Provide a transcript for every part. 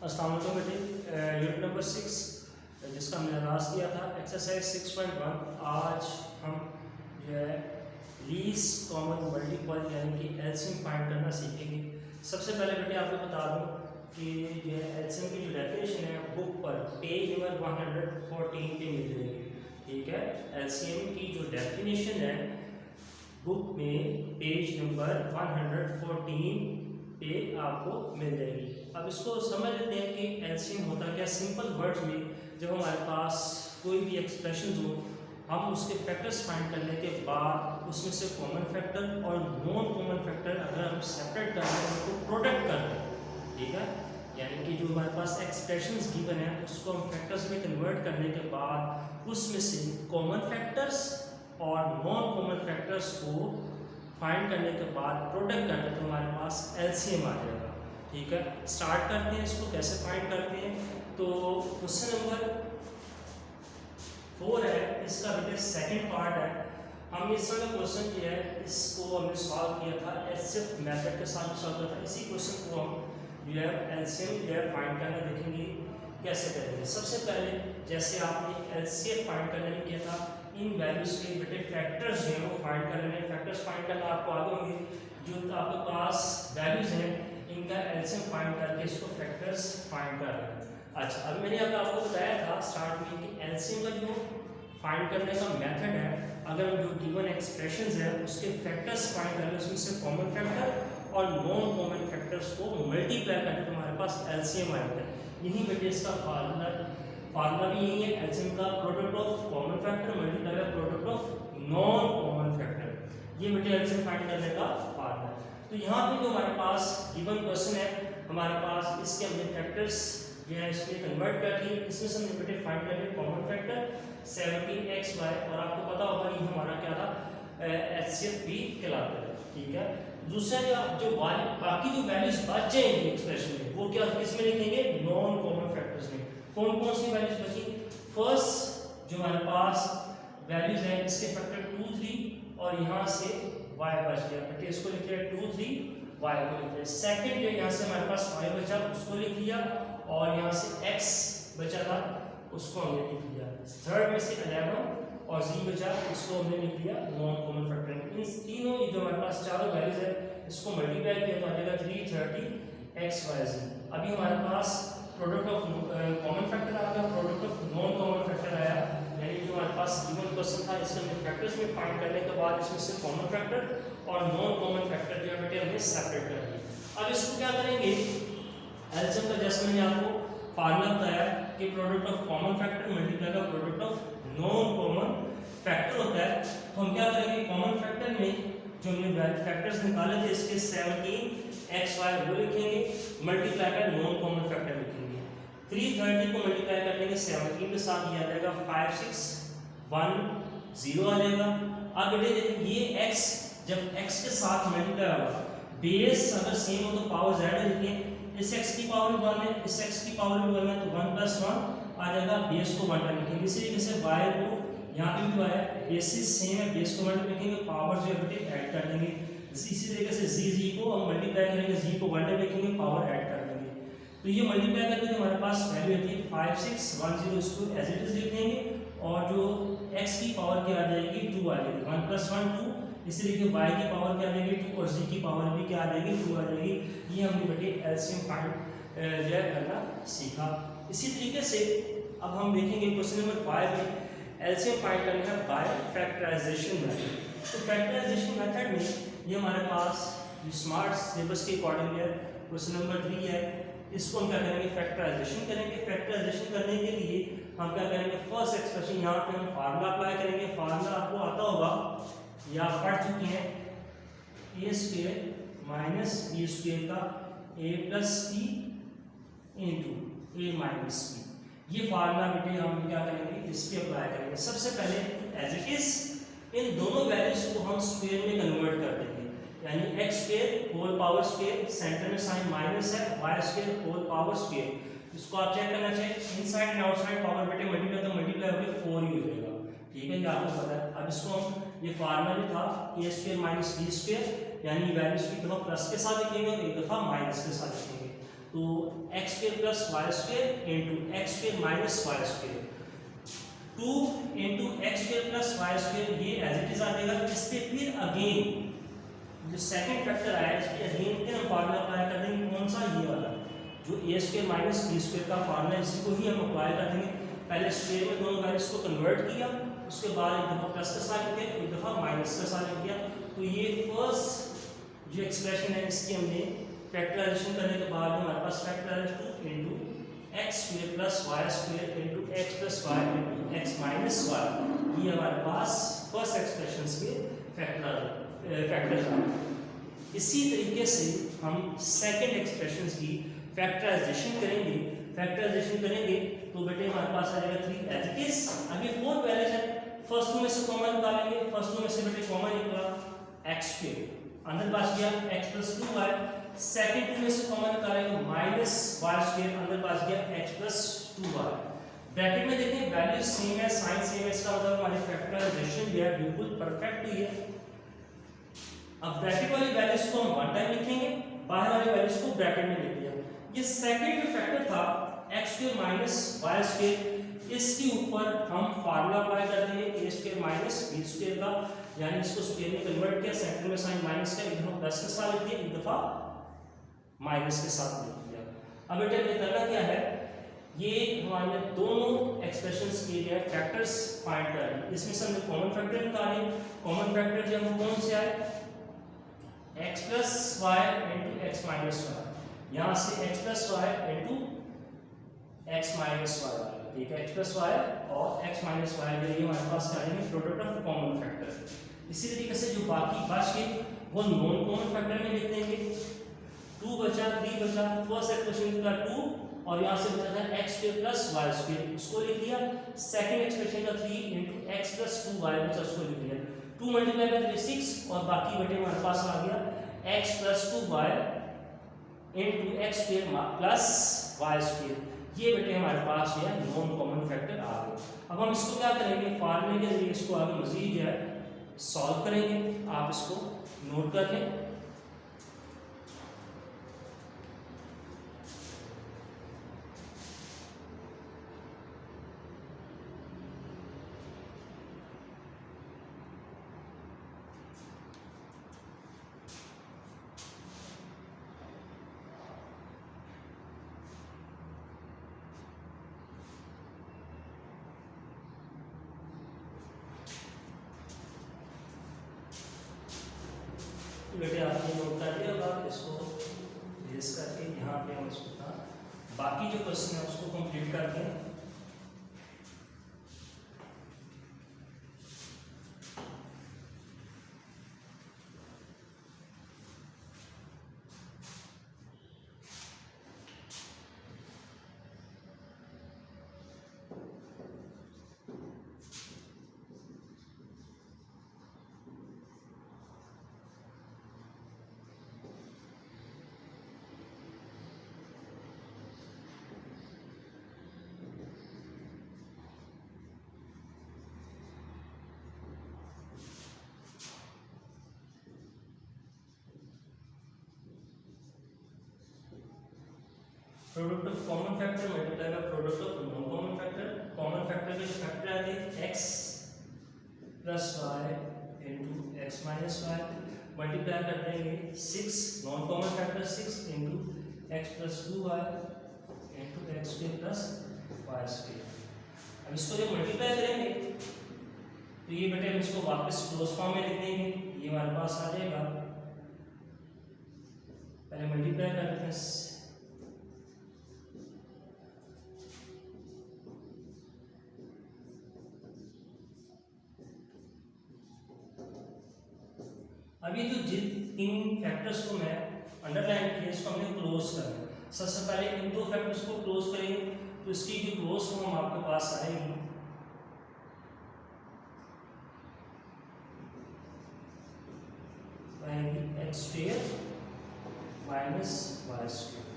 अस्सलाम वालेकुम बेटे। यूनिट नंबर 6 जिसका हमने आगाज़ किया था एक्सरसाइज 6.1। आज हम जो है लीस्ट कॉमन मल्टीपल यानी कि एलसीएम फाइंड करना सीखेंगे। सबसे पहले बेटे आपको बता दूं कि जो है एलसीएम की जो डेफिनेशन है बुक पर पेज नंबर 114 पे मिल जाएगी। ठीक है, एलसीएम की जो डेफिनेशन है बुक में पेज नंबर 114 पे आपको मिल जाएगी। अब इसको समझ लेते हैं कि एलसीएम होता क्या। सिंपल वर्ड्स में जब हमारे पास कोई भी एक्सप्रेशन हो, हम उसके फैक्टर्स फाइंड करने के बाद उसमें से कॉमन फैक्टर और नॉन कॉमन फैक्टर अगर हम सेपरेट कर लें तो प्रोडक्ट कर लें। ठीक है, यानी कि जो हमारे पास एक्सप्रेशंस गिवन है उसको हम फैक्टर्स में कन्वर्ट करने के बाद उसमें से कॉमन फैक्टर्स और नॉन कॉमन फैक्टर्स को फाइंड करने के बाद प्रोडक्ट करने तो हमारे पास एलसीएम आ जाएगा। ठीक है, स्टार्ट करते हैं इसको कैसे फाइंड करते हैं। तो क्वेश्चन नंबर 4 है, इसका बेटे सेकंड पार्ट है। हमने इस वाला क्वेश्चन किया है, इसको हमने सॉल्व किया था एचसीएफ मेथड के साथ सॉल्व किया था। इसी क्वेश्चन को हम जो है एलसीएम जो है फाइंड करना देखेंगे कैसे करेंगे। सबसे पहले जैसे आपने एलसीएम फाइंड करने में किया था, इन वैल्यूज के बेटे फैक्टर्स जो है वो फाइंड कर लेने। फैक्टर्स फाइंड करना आपको आगे होंगे, जो आपके पास वैल्यूज हैं इनका एलसीएम फाइंड करके इसको फैक्टर्स फाइंड कर लेना। अच्छा, अब मैंने आपको बताया था स्टार्ट में कि एलसीएम का जो फाइंड करने का मेथड है, अगर हम जो गिवन एक्सप्रेशंस है उसके फैक्टर्स फाइंड कर ले, उसमें से कॉमन फैक्टर और नॉन कॉमन फैक्टर्स को मल्टीप्लाई करके तो हमारे पास एलसीएम आ जाता है। यही बेटे इसका फार्मूला भी यही है, एलसीएम का product of common factor multiply by product of non common factor. ये बेटे एलसीएम फाइंड करने का फार्मूला है। तो यहाँ पे जो हमारे पास गिवन क्वेश्चन है, हमारे पास इसके हमने फैक्टर्स जो है इसमें कन्वर्ट कर दिए। इसमें से हमने बेटे फाइंड कर लिया कॉमन फैक्टर 17xy, और आपको पता होगा ये हमारा क्या था, एचसीएफ भी कहलाता है। ठीक है, दूसरा जो बाकी जो वैल्यूज बच जाएंगी एक्सप्रेशन में वो क्या किस में लिखेंगे, नॉन कॉमन फैक्टर्स में। कौन कौन सी वैल्यूज बची, फर्स्ट जो हमारे पास वैल्यूज है इसके फैक्टर 2 3 और यहाँ से y बच गया बेटे, इसको लिख लिया 2 3 y को लिख लिया। सेकंड जो यहाँ से हमारे पास 5 बचा उसको लिख लिया, और यहाँ से x बचा था उसको हमने लिख लिया। थर्ड में से 11 और z बचा इसको हमने लिख लिया नॉन कॉमन फैक्टर में। इन तीनों जो हमारे पास चारों वैल्यूज है इसको मल्टीप्लाई किया तो आ जाएगा 330 xyz। अभी हमारे पास प्रोडक्ट ऑफ कॉमन फैक्टर आ गया, product of non common factor आया, यानी जो हमारे पास गिवन क्वेश्चन था इसके हमने फैक्टर्स में फाइंड करने के बाद इसमें से कॉमन फैक्टर और नॉन कॉमन फैक्टर जो है बेटे हमने सेपरेट कर दिया। अब इसको क्या करेंगे, एलसीएम का जैसे मैंने आपको फार्मूला बताया कि product of common factor multiply by product of non common factor होता है। तो हम क्या करेंगे, कॉमन फैक्टर में जो हमने फैक्टर्स निकाले थे इसके 17xy वो लिखेंगे, multiply by non common factor लिखेंगे। 330 को मल्टीप्लाई कर लेंगे 17 के साथ, ये आ जाएगा 5610 आ जाएगा। अब बेटे देखिए ये x जब x के साथ मल्टीप्लाई होगा, बेस अगर सेम हो तो पावर z लिखें, इस x की पावर भी 1 है, इस x की पावर भी 1 है, तो 1 + 1 आ जाएगा, बेस को 1 लिखेंगे। इसी तरीके से y को यहाँ पे भी y है, बेसिस सेम है, बेस को 1 लिखेंगे, पावर जो है बेटे ऐड कर देंगे। इसी तरीके से z को हम मल्टीप्लाई करेंगे, z को 1 लिखेंगे, पावर ऐड कर देंगे। तो ये मल्टीप्लाई करके जो हमारे पास वैल्यू आती है 5610, इसको एज इट इज लिख देंगे, और जो x की पावर क्या आ जाएगी 2 आ जाएगी, 1 + 1 2, इसी तरीके y की पावर क्या आ जाएगी 2 और z की पावर भी क्या आ जाएगी 2 आ जाएगी। ये हमने बेटे एलसीएम फाइंड जो है करना सीखा। इसी तरीके से अब हम देखेंगे क्वेश्चन नंबर 5 में एलसीएम फाइंड करना है बाय फैक्टराइजेशन मेथड। तो फैक्टराइजेशन मेथड में ये हमारे पास स्मार्ट सिलेबस के अकॉर्डिंग है, क्वेश्चन नंबर 3 है, इसको हम क्या करेंगे, फैक्टराइजेशन करेंगे। फैक्टराइजेशन करने के लिए हम क्या करेंगे, फर्स्ट एक्सप्रेशन यहाँ पे हम फार्मूला अप्लाई करेंगे। फार्मूला आपको आता होगा या पढ़ चुके हैं, a² - b² का a + c * a - b। ये फार्मूला बेटे हम क्या करेंगे, इस पे अप्लाई करेंगे। सबसे पहले एज इट इज इन दोनों वैल्यूज को हम स्क्वायर में कन्वर्ट कर देंगे, यानी x² whole power square, centre में साइन माइनस है, y² होल पावर स्क्वायर। इसको आप चेक करना चाहिए, इनसाइड एंड आउटसाइड पावर बेटे मल्टीप्लाई तो मल्टीप्लाई होकर 4 ही हो जाएगा। ठीक है, ये आपको पता है। अब इसको हम ये फार्मूला भी था a² - b², यानी वैल्यूज की दफा प्लस के साथ लिखेंगे और एक दफा माइनस के साथ लिखेंगे। तो x square plus y square into x square minus y square, 2 into x square plus y square, ये एज इट इज आ जाएगा। इस पे फिर अगेन जो सेकंड फैक्टर आया इस पे अगेन फिर हम फार्मूला अप्लाई कर देंगे, कौन सा, ये वाला जो ए स्क्वायर माइनस बी स्क्वायर का फार्मूला, इसी को ही हम अप्लाई कर देंगे। पहले स्क्वायर में दोनों बार इसको कन्वर्ट किया, उसके बाद एक दफ़ा प्लस का साइन किया, एक दफ़ा माइनस का साइन किया। तो ये फर्स्ट जो एक्सप्रेशन है इसकी हमने फैक्टराइजेशन करने के बाद हमारे पास फैक्टर है 2 into x square plus y square into x plus y into x minus y, ये हमारे पास फर्स्ट एक्सप्रेशन के फैक्टर्स हैं। इसी तरीके से हम सेकंड एक्सप्रेशन की फैक्टराइजेशन करेंगे। फैक्टराइजेशन करेंगे तो बेटे हमारे पास आ जाएगा 3 एज इट इज। अब ये 4 वैल्यूज है, फर्स्ट टू में से कॉमन निकालेंगे, फर्स्ट टू में से बेटे कॉमन निकला एक्स स्क्वायर, अंदर पास गया x plus 2y, second to में से कॉमन निकालेंगे माइनस वाई स्क्वायर, अंदर पास गया एक्स प्लस 2y। ब्रैकेट में देखें वैल्यू सेम है, साइन सेम है, इसका मतलब हमारी फैक्टराइजेशन जो है बिल्कुल परफेक्ट हुई है। अब ब्रैकेट वाली वैल्यूज को हम वन टाइम लिखेंगे, बाहर वाली वैल्यूज को ब्रैकेट में लिख दिया। ये सेकंड जो फैक्टर था x square minus y square, इसके ऊपर हम फार्मूला अप्लाई कर देंगे a square minus b square का, यानी इसको स्क्वायर में कन्वर्ट किया, सेंटर में साइन माइनस का, एक दफा प्लस के साथ लिख दिया, एक दफा माइनस के साथ लिख दिया। अब बेटा ये करना क्या है, ये हमारे दोनों एक्सप्रेशंस के लिए फैक्टर्स फाइंड करने, इसमें से हमने कॉमन फैक्टर निकाले। कॉमन फैक्टर जो हम कौन से आए, x plus y into x minus y, यहाँ से x plus y into x minus y, ठीक है, x प्लस वाई और x माइनस वाई के लिए हमारे पास क्या है, प्रोडक्ट ऑफ कॉमन फैक्टर। इसी तरीके से जो बाकी बच गए वो नॉन कॉमन फैक्टर में लिख देंगे। 2 बचा, 3 बचा, फर्स्ट एक्सप्रेशन का 2 और यहाँ से बचा था x square plus y square, उसको लिख लिया। सेकंड एक्सप्रेशन का 3 इंटू एक्स प्लस 2y बचा, उसको लिख लिया। 2 मल्टीप्लाई बाय 3 6 और बाकी बेटे हमारे पास आ गया x plus 2y into x square plus y square, ये बेटे हमारे पास जो है नॉन कॉमन फैक्टर आ गए। अब हम इसको क्या करेंगे, फार्मूले के जरिए इसको आगे मजीद जो है सॉल्व करेंगे, आप इसको नोट कर लें। बेटे आपने नोट कर लिया होगा, इसको बेस करके यहाँ पे हम इसको बाकी जो क्वेश्चन है उसको कंप्लीट करते हैं। Product of common factor multiply by product of non common factor. Common factor के जो फैक्टर आते हैं x plus y into x minus y, multiply कर देंगे 6, non common factor 6 into x plus 2y into x square plus y square. अब इसको जब multiply करेंगे तो ये बेटे हम इसको वापस क्लोज फॉर्म में लिख देंगे, ये हमारे पास आ जाएगा। पहले मल्टीप्लाई कर लेते हैं, अभी जो जिन 3 फैक्टर्स को मैं अंडरलाइन किया इसको हमने क्लोज करना है। सबसे पहले इन 2 फैक्टर्स को क्लोज करेंगे तो इसकी जो क्लोज फॉर्म आपके पास आएगी, x square minus y square,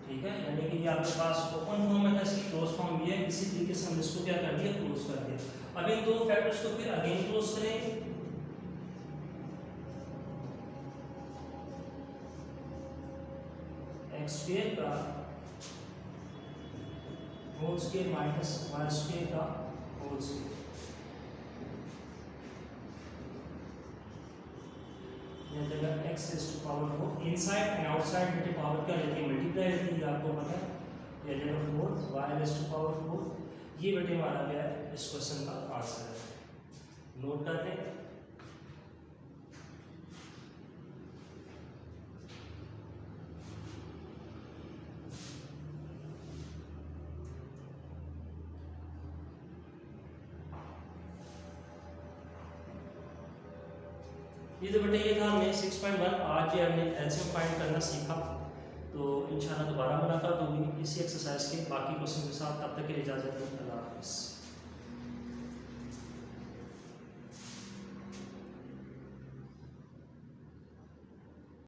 ठीक है, यानी कि ये आपके पास ओपन फॉर्म में था, इसकी क्लोज फॉर्म ये है। इसी तरीके से हम इसको क्या कर दिया, क्लोज कर दिया। अब इन 2 फैक्टर्स को फिर अगेन क्लोज करेंगे, एक्स स्क्वायर का whole square minus y square का होल स्क्वायर। यह जगह x raise to power 4 inside and outside बेटे पावर क्या रहती है मल्टीप्लाई रहती है, आपको पता है। यह जगह 4 y रेज़ टू पावर 4 ये बेटे हमारा क्या है इस क्वेश्चन का आंसर है। नोट कर लें। ये तो बेटे ये था हमने 6.1 आज जो हमने एलसीएम फाइंड करना सीखा। तो इंशाल्लाह दोबारा मुलाकात होगी इसी एक्सरसाइज के बाकी क्वेश्चन के साथ। तब तक के लिए इजाज़त दो। अल्लाह हाफ़िज़।